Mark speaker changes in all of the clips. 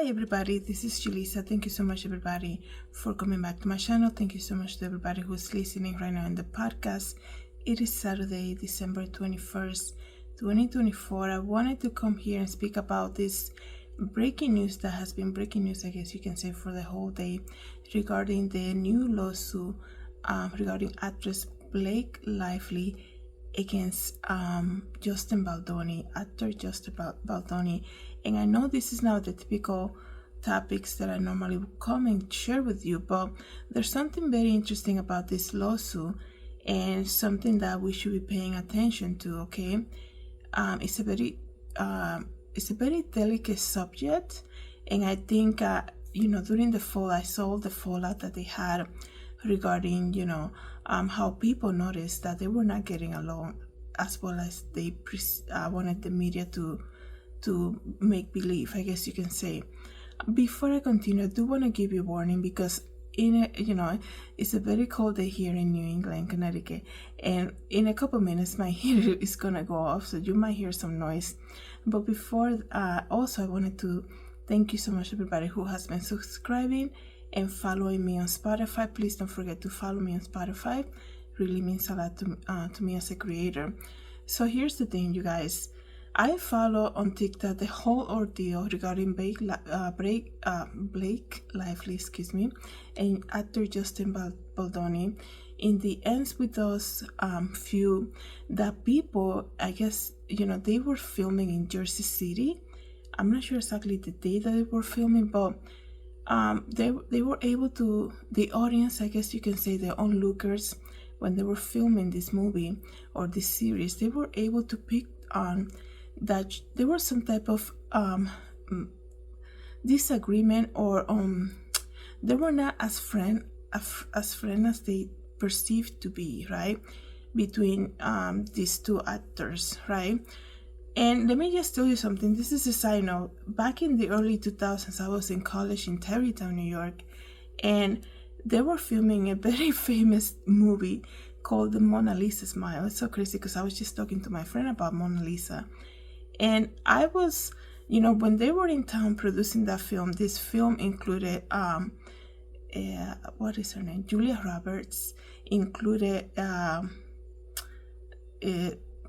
Speaker 1: Hi everybody, this is Julissa. Thank you so much everybody for coming back to my channel. Thank you so much to everybody who's listening right now in the podcast. It is Saturday, December 21st, 2024. I wanted to come here and speak about this breaking news that has been breaking news, I guess you can say, for the whole day regarding the new lawsuit regarding actress Blake Lively against Justin Baldoni, actor Justin Baldoni. And I know this is not the typical topics that I normally would come and share with you, but there's something very interesting about this lawsuit and something that we should be paying attention to. Okay, it's a very delicate subject, and I think during the fall I saw the fallout that they had regarding how people noticed that they were not getting along as well as they wanted the media to make believe, I guess you can say. Before I continue, I do want to give you a warning because it's a very cold day here in New England, Connecticut, and in a couple minutes my heater is gonna go off, so you might hear some noise. But before, also I wanted to thank you so much everybody who has been subscribing and following me on Spotify. Please don't forget to follow me on Spotify. It really means a lot to me as a creator. So here's the thing, you guys. I follow on TikTok the whole ordeal regarding Blake Lively, and actor Justin Baldoni. In the ends with those few that people, I guess, they were filming in Jersey City. I'm not sure exactly the day that they were filming, but they were able to, the audience, I guess you can say, the onlookers, when they were filming this movie or this series, they were able to pick on that there was some type of disagreement, or they were not as friend as they perceived to be, right, between these two actors, right? And let me just tell you something. This is a side note. Back in the early 2000s, I was in college in Tarrytown, New York, and they were filming a very famous movie called The Mona Lisa Smile. It's so crazy because I was just talking to my friend about Mona Lisa. And I was, when they were in town producing that film, this film included, what is her name? Julia Roberts, included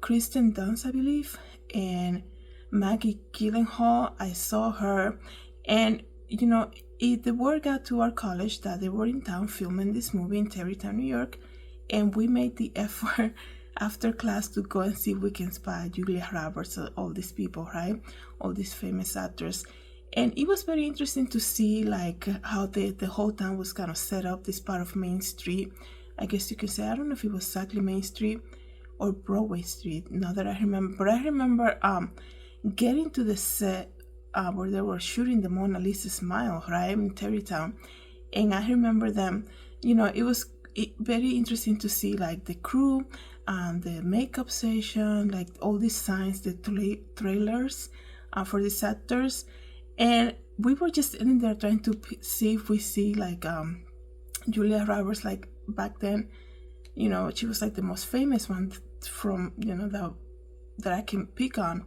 Speaker 1: Kristen Dunst, I believe, and Maggie Gyllenhaal. I saw her, and the word got to our college that they were in town filming this movie in Tarrytown, New York, and we made the effort after class to go and see if we can spot Julia Roberts, all these people, right? All these famous actors. And it was very interesting to see like how the whole town was kind of set up, this part of Main Street. I guess you could say, I don't know if it was exactly Main Street or Broadway Street, now that I remember. But I remember getting to the set where they were shooting the Mona Lisa Smile, right, in Tarrytown. And I remember them, it was very interesting to see like the crew, the makeup session, like all these signs, the trailers for these actors. And we were just in there trying to see if we see like Julia Roberts, like back then, she was like the most famous one from, that I can pick on.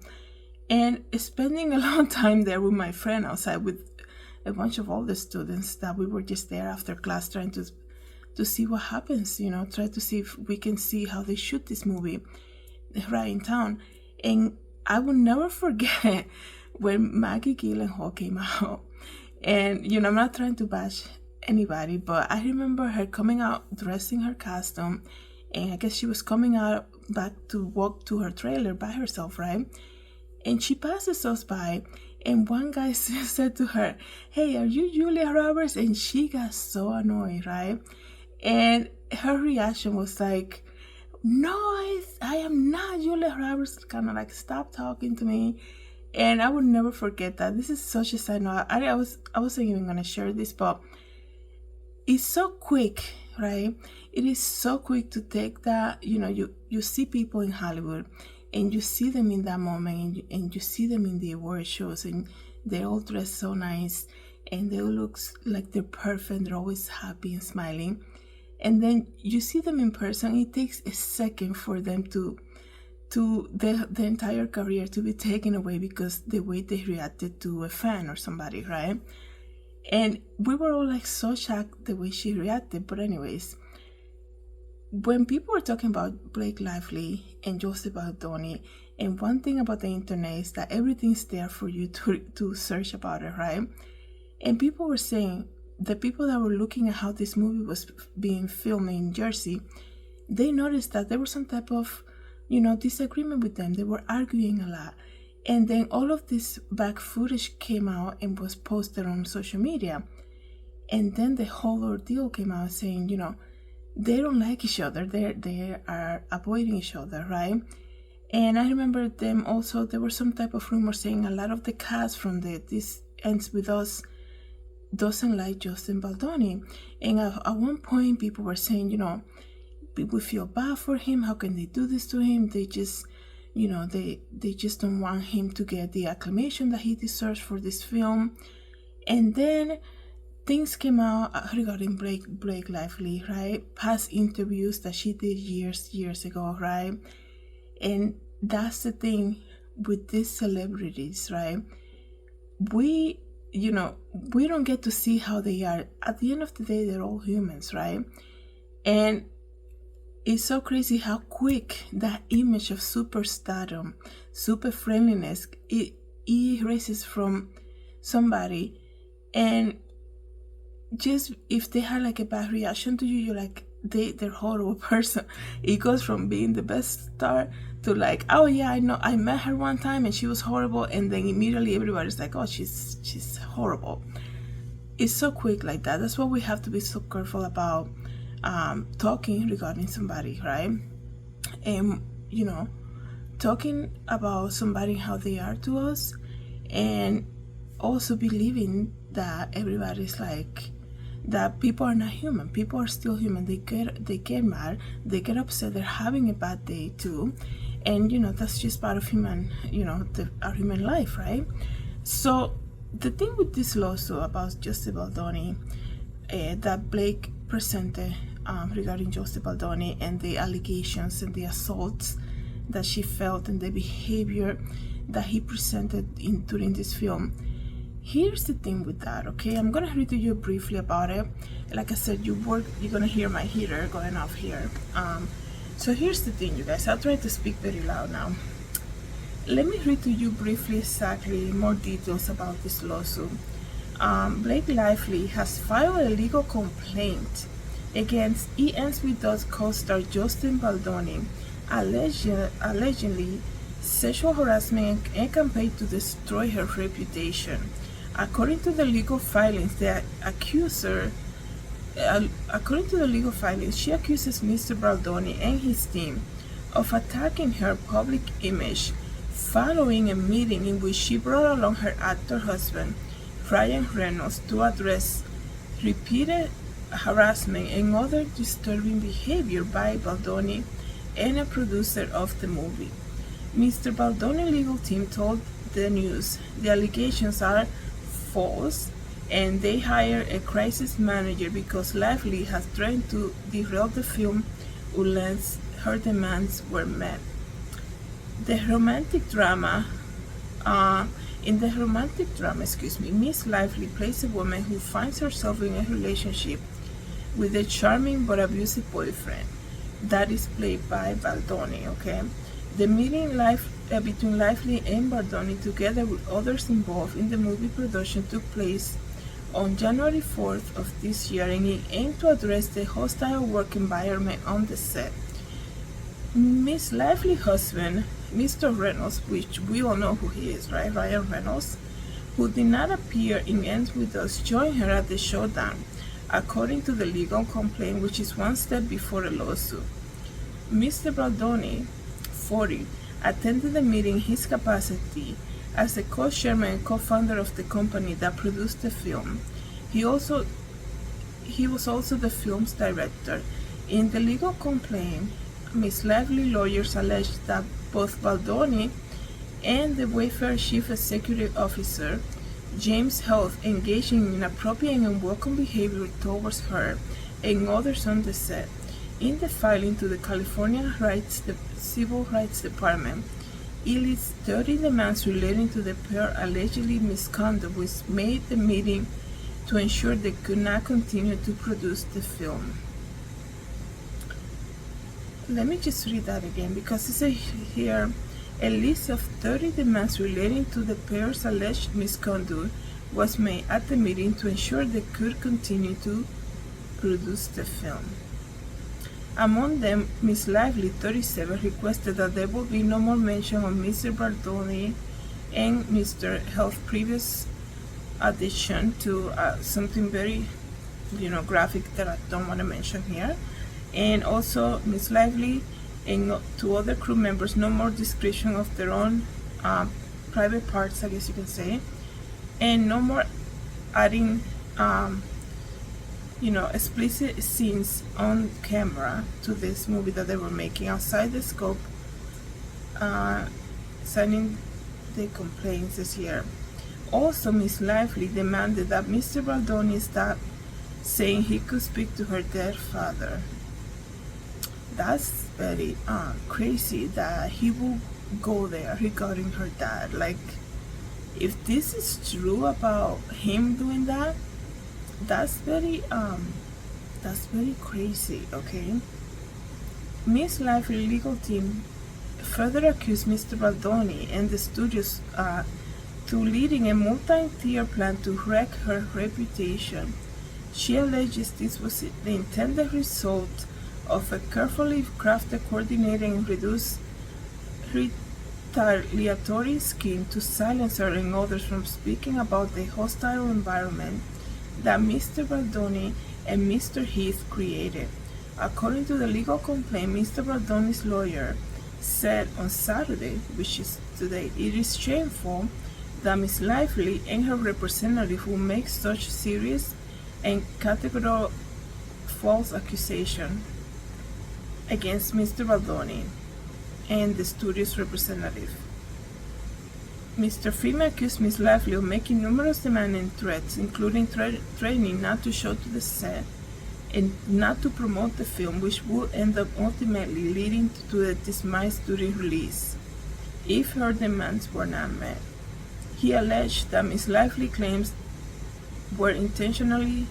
Speaker 1: And spending a long time there with my friend outside with a bunch of older students that we were just there after class trying to see what happens, try to see if we can see how they shoot this movie right in town. And I will never forget when Maggie Gyllenhaal came out. And, I'm not trying to bash anybody, but I remember her coming out dressed in her costume, and I guess she was coming out back to walk to her trailer by herself, right? And she passes us by, and one guy said to her, "Hey, are you Julia Roberts?" And she got so annoyed, right? And her reaction was like, "No, I am not Julia Roberts." Kind of like, "Stop talking to me." And I would never forget that. This is such a side note. I wasn't even gonna share this, but it's so quick, right? It is so quick to take that. You see people in Hollywood, and you see them in that moment, and you see them in the award shows, and they all dress so nice, and they all look like they're perfect. They're always happy and smiling. And then you see them in person. It takes a second for them to to the entire career to be taken away because the way they reacted to a fan or somebody, right? And we were all like so shocked the way she reacted. But anyways, when people were talking about Blake Lively and Justin Baldoni, and one thing about the internet is that everything's there for you to search about it, right? And people were saying, the people that were looking at how this movie was being filmed in Jersey, they noticed that there was some type of, disagreement with them. They were arguing a lot. And then all of this back footage came out and was posted on social media. And then the whole ordeal came out saying, they don't like each other. They are avoiding each other, right? And I remember them also, there was some type of rumor saying a lot of the cast from This Ends With Us doesn't like Justin Baldoni. And at one point, people were saying, we feel bad for him. How can they do this to him? They just, they just don't want him to get the acclamation that he deserves for this film. And then things came out regarding Blake Lively, right? Past interviews that she did years ago, right? And that's the thing with these celebrities, right? We don't get to see how they are. At the end of the day, they're all humans, right? And it's so crazy how quick that image of superstardom, super friendliness, it erases from somebody. And just if they had like a bad reaction to you, you're like, they're a horrible person. It goes from being the best star to like, oh yeah, I know, I met her one time and she was horrible, and then immediately everybody's like, oh, she's horrible. It's so quick like that. That's why we have to be so careful about talking regarding somebody, right? And talking about somebody how they are to us, and also believing that everybody's like, that people are not human. People are still human. They get mad, they get upset, they're having a bad day too, and that's just part of human, our human life, right? So the thing with this lawsuit about Justin Baldoni that Blake presented regarding Justin Baldoni and the allegations and the assaults that she felt and the behavior that he presented during this film. Here's the thing with that, okay? I'm gonna read to you briefly about it. Like I said, you're gonna hear my heater going off here. So here's the thing, you guys. I'll try to speak very loud now. Let me read to you briefly exactly more details about this lawsuit. Blake Lively has filed a legal complaint against E Ends With Us co-star Justin Baldoni, allegedly sexual harassment and campaign to destroy her reputation. According to the legal filings, she accuses Mr. Baldoni and his team of attacking her public image following a meeting in which she brought along her actor husband, Ryan Reynolds, to address repeated harassment and other disturbing behavior by Baldoni and a producer of the movie. Mr. Baldoni's legal team told the news the allegations are false, and they hired a crisis manager because Lively has threatened to derail the film unless her demands were met. In the romantic drama, Miss Lively plays a woman who finds herself in a relationship with a charming but abusive boyfriend that is played by Baldoni, okay? The meeting between Lively and Baldoni, together with others involved in the movie production, took place on January 4th of this year, and it aimed to address the hostile work environment on the set. Miss Lively's husband, Mr. Reynolds, which we all know who he is, right? Ryan Reynolds, who did not appear in Ends With Us, joined her at the showdown, according to the legal complaint, which is one step before a lawsuit. Mr. Baldoni, 40, attended the meeting in his capacity as the co-chairman and co-founder of the company that produced the film. He was also the film's director. In the legal complaint, Ms. Lively lawyers alleged that both Baldoni and the Wayfair chief executive officer, James Heath, engaged in inappropriate and unwelcome behavior towards her and others on the set, In the filing to the California Civil Rights Department, it lists 30 demands relating to the pair allegedly misconduct which made the meeting to ensure they could not continue to produce the film. Let me just read that again, because it says here, a list of 30 demands relating to the pair's alleged misconduct was made at the meeting to ensure they could continue to produce the film. Among them, Ms. Lively, 37, requested that there will be no more mention of Mr. Baldoni and Mr. Health's previous addition to something very, graphic that I don't want to mention here. And also, Ms. Lively and to other crew members, no more description of their own private parts, I guess you can say, and no more adding explicit scenes on camera to this movie that they were making outside the scope. Signing the complaints this year. Also, Miss Lively demanded that Mr. Baldoni stop saying he could speak to her dead father. That's very crazy that he will go there regarding her dad. Like, if this is true about him doing that, that's very crazy. Okay. Miss Lively legal team further accused Mr. Baldoni and the studios through leading a multi-tier plan to wreck her reputation. She alleges this was the intended result of a carefully crafted, coordinated, and reduced retaliatory scheme to silence her and others from speaking about the hostile environment that Mr. Baldoni and Mr. Heath created. According to the legal complaint, Mr. Baldoni's lawyer said on Saturday, which is today, it is shameful that Ms. Lively and her representative will make such serious and categorical false accusation against Mr. Baldoni and the studio's representative. Mr. Freeman accused Ms. Lively of making numerous demands and threats, including threatening not to show to the set and not to promote the film, which would end up ultimately leading to the demise during release if her demands were not met. He alleged that Ms. Lively claims were intentionally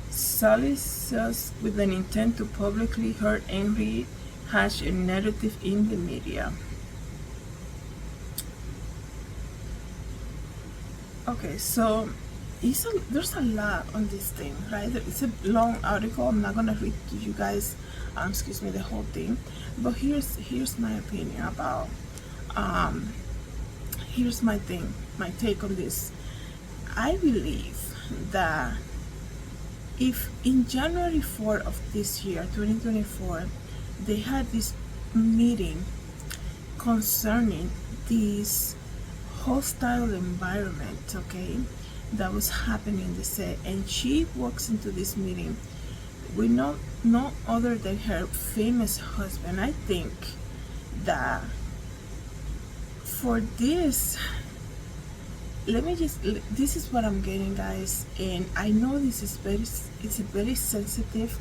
Speaker 1: solicitous with an intent to publicly hurt and rehash a narrative in the media. Okay, so there's a lot on this thing, right? It's a long article. I'm not gonna read to you guys, the whole thing. But here's my opinion about. Here's my take on this. I believe that if in January 4th of this year, 2024, they had this meeting concerning this hostile environment, okay, that was happening in the set, and she walks into this meeting with no other than her famous husband. I think that for this, this is what I'm getting, guys, and I know it's a very sensitive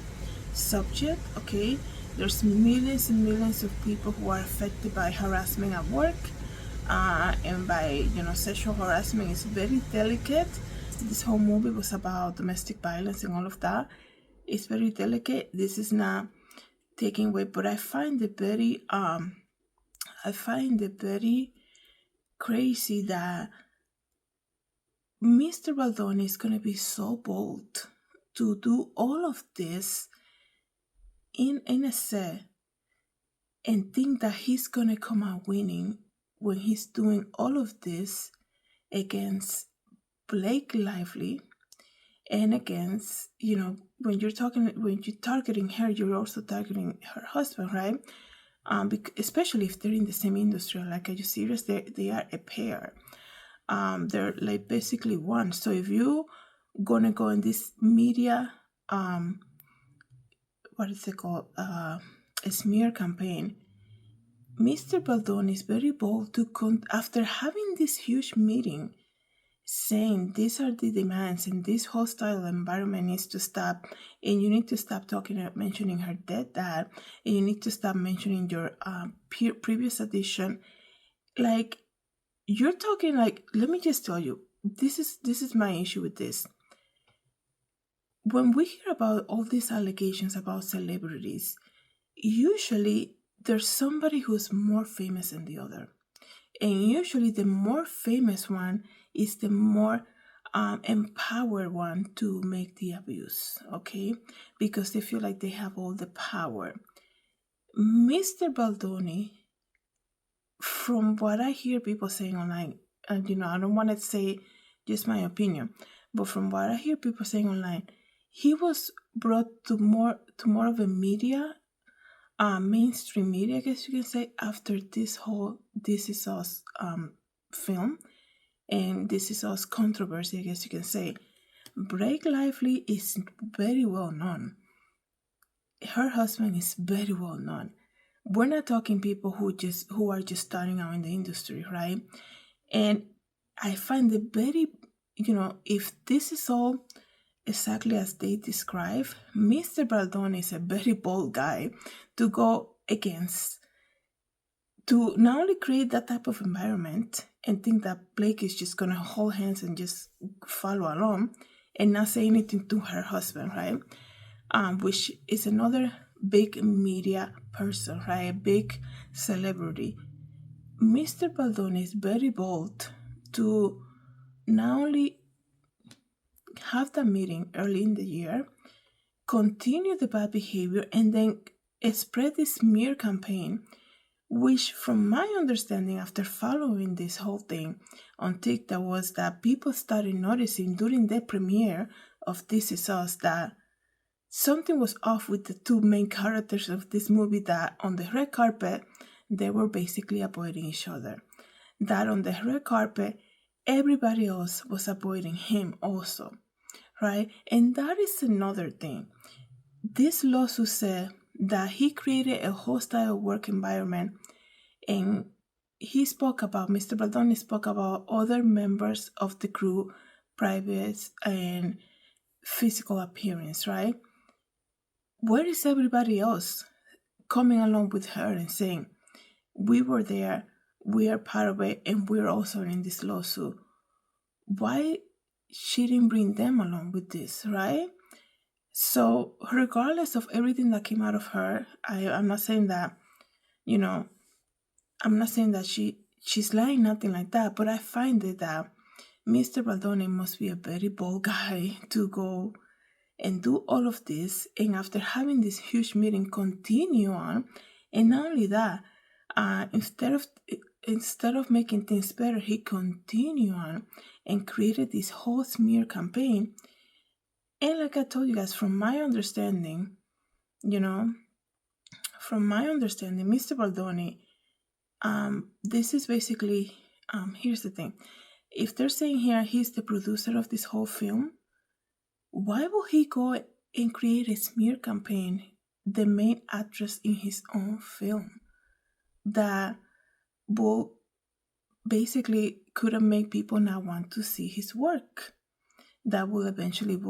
Speaker 1: subject, okay. There's millions and millions of people who are affected by harassment at work, and by sexual harassment. Is very delicate. This whole movie was about domestic violence and all of that. It's very delicate. This is not taking away, but I find it very crazy that Mr. Baldoni is gonna be so bold to do all of this in a set and think that he's gonna come out winning when he's doing all of this against Blake Lively and against, when you're targeting her, you're also targeting her husband, right? Especially if they're in the same industry. Like, are you serious? They are a pair. They're like basically one. So if you gonna go in this media, what is it called? A smear campaign. Mr. Baldoni is very bold to after having this huge meeting, saying these are the demands and this hostile environment needs to stop, and you need to stop mentioning her dead dad, and you need to stop mentioning your previous addiction. Like, you're talking like, let me just tell you, this is my issue with this. When we hear about all these allegations about celebrities, usually there's somebody who's more famous than the other. And usually the more famous one is the more empowered one to make the abuse, okay? Because they feel like they have all the power. Mr. Baldoni, from what I hear people saying online, and I don't want to say just my opinion, but from what I hear people saying online, he was brought to more of a media, mainstream media, I guess you can say, after this whole This Is Us film and This Is Us controversy, I guess you can say. Blake Lively is very well known. Her husband is very well known. We're not talking people who are just starting out in the industry, right? And I find it very, if this is all exactly as they describe, Mr. Baldoni is a very bold guy to go against, to not only create that type of environment and think that Blake is just going to hold hands and just follow along and not say anything to her husband, right? Which is another big media person, right? A big celebrity. Mr. Baldoni is very bold to not only have that meeting early in the year, continue the bad behavior, and then spread this smear campaign, which from my understanding after following this whole thing on TikTok was that people started noticing during the premiere of This Is Us that something was off with the two main characters of this movie, that on the red carpet they were basically avoiding each other, that on the red carpet everybody else was avoiding him also, right? And that is another thing. This lawsuit said that he created a hostile work environment, and Mr. Baldoni spoke about other members of the crew, private and physical appearance, right? Where is everybody else coming along with her and saying, we were there, we are part of it, and we're also in this lawsuit? Why she didn't bring them along with this, right? So regardless of everything that came out of her, I'm not saying that, I'm not saying that she's lying, nothing like that, but I find it that Mr. Baldoni must be a very bold guy to go and do all of this, and after having this huge meeting, continue on. And not only that, instead of making things better, he continued on and created this whole smear campaign. And like I told you guys, from my understanding, Mr. Baldoni, this is basically, here's the thing. If they're saying here he's the producer of this whole film, why will he go and create a smear campaign, the main actress in his own film, that will basically couldn't make people not want to see his work, that will eventually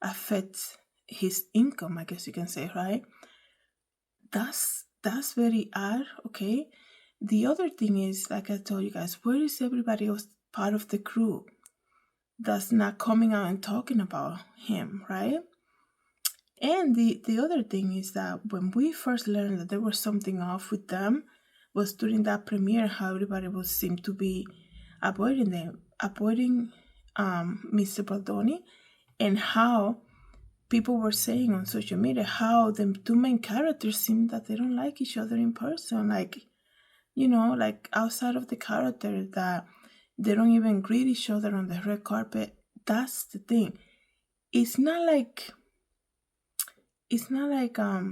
Speaker 1: affect his income, I guess you can say, right? That's very odd, okay? The other thing is, like I told you guys, where is everybody else part of the crew that's not coming out and talking about him, right? And the other thing is that when we first learned that there was something off with them was during that premiere, how everybody was seemed to be avoiding Mr. Baldoni, and how people were saying on social media how the two main characters seem that they don't like each other in person, like outside of the character, that they don't even greet each other on the red carpet. That's the thing. It's not like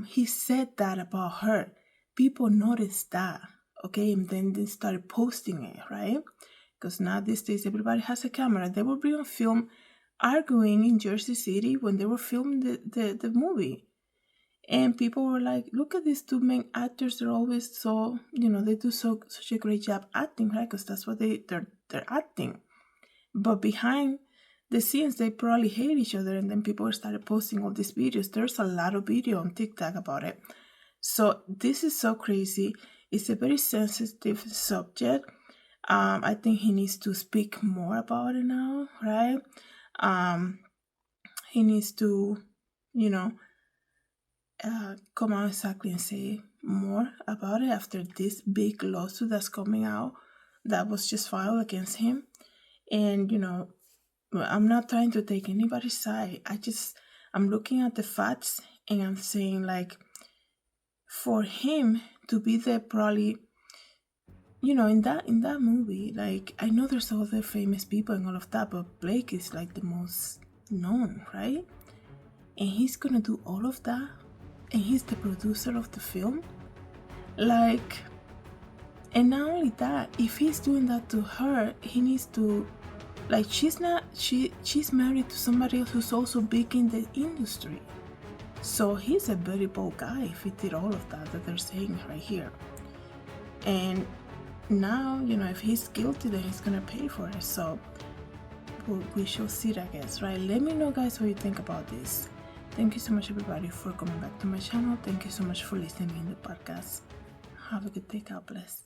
Speaker 1: he said that about her. People noticed that, okay, and then they started posting it, right? Because now these days everybody has a camera. They will be on film arguing in Jersey City when they were filming the movie. And people were like, look at these two main actors, they're always so, they do such a great job acting, right? Because that's what they're acting. But behind the scenes, they probably hate each other, and then people started posting all these videos. There's a lot of video on TikTok about it. So this is so crazy. It's a very sensitive subject. I think he needs to speak more about it now, right? He needs to, come out exactly and say more about it after this big lawsuit that's coming out that was just filed against him. And, I'm not trying to take anybody's side. I'm looking at the facts and I'm saying, like, for him to be there probably, in that movie, like, I know there's other famous people and all of that, but Blake is like the most known, right? And he's gonna do all of that, and he's the producer of the film. Like, and not only that, if he's doing that to her, he needs to, like, she's married to somebody else who's also big in the industry. So he's a very bold guy if he did all of that they're saying right here. And now, if he's guilty, then he's gonna pay for it. So we shall see, I guess, right? Let me know, guys, what you think about this. Thank you so much, everybody, for coming back to my channel. Thank you so much for listening in the podcast. Have a good day. God bless.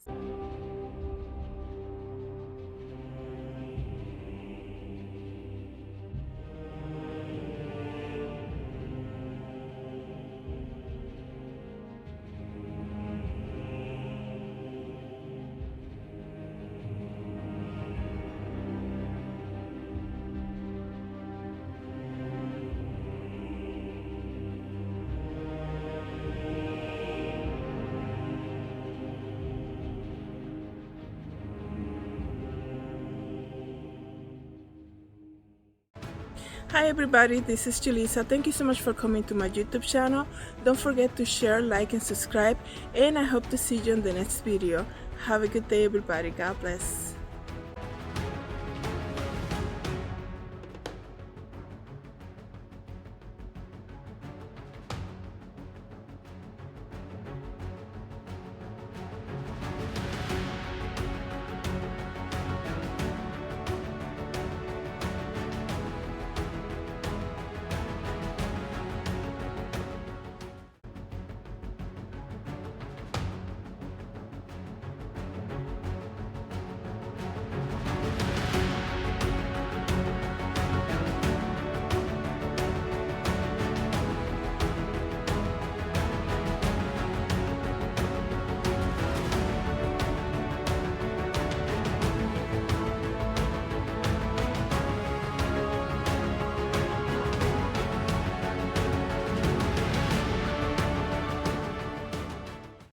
Speaker 1: Hi everybody, this is Julissa. Thank you so much for coming to my YouTube channel. Don't forget to share, like, and subscribe, and I hope to see you in the next video. Have a good day, everybody. God bless.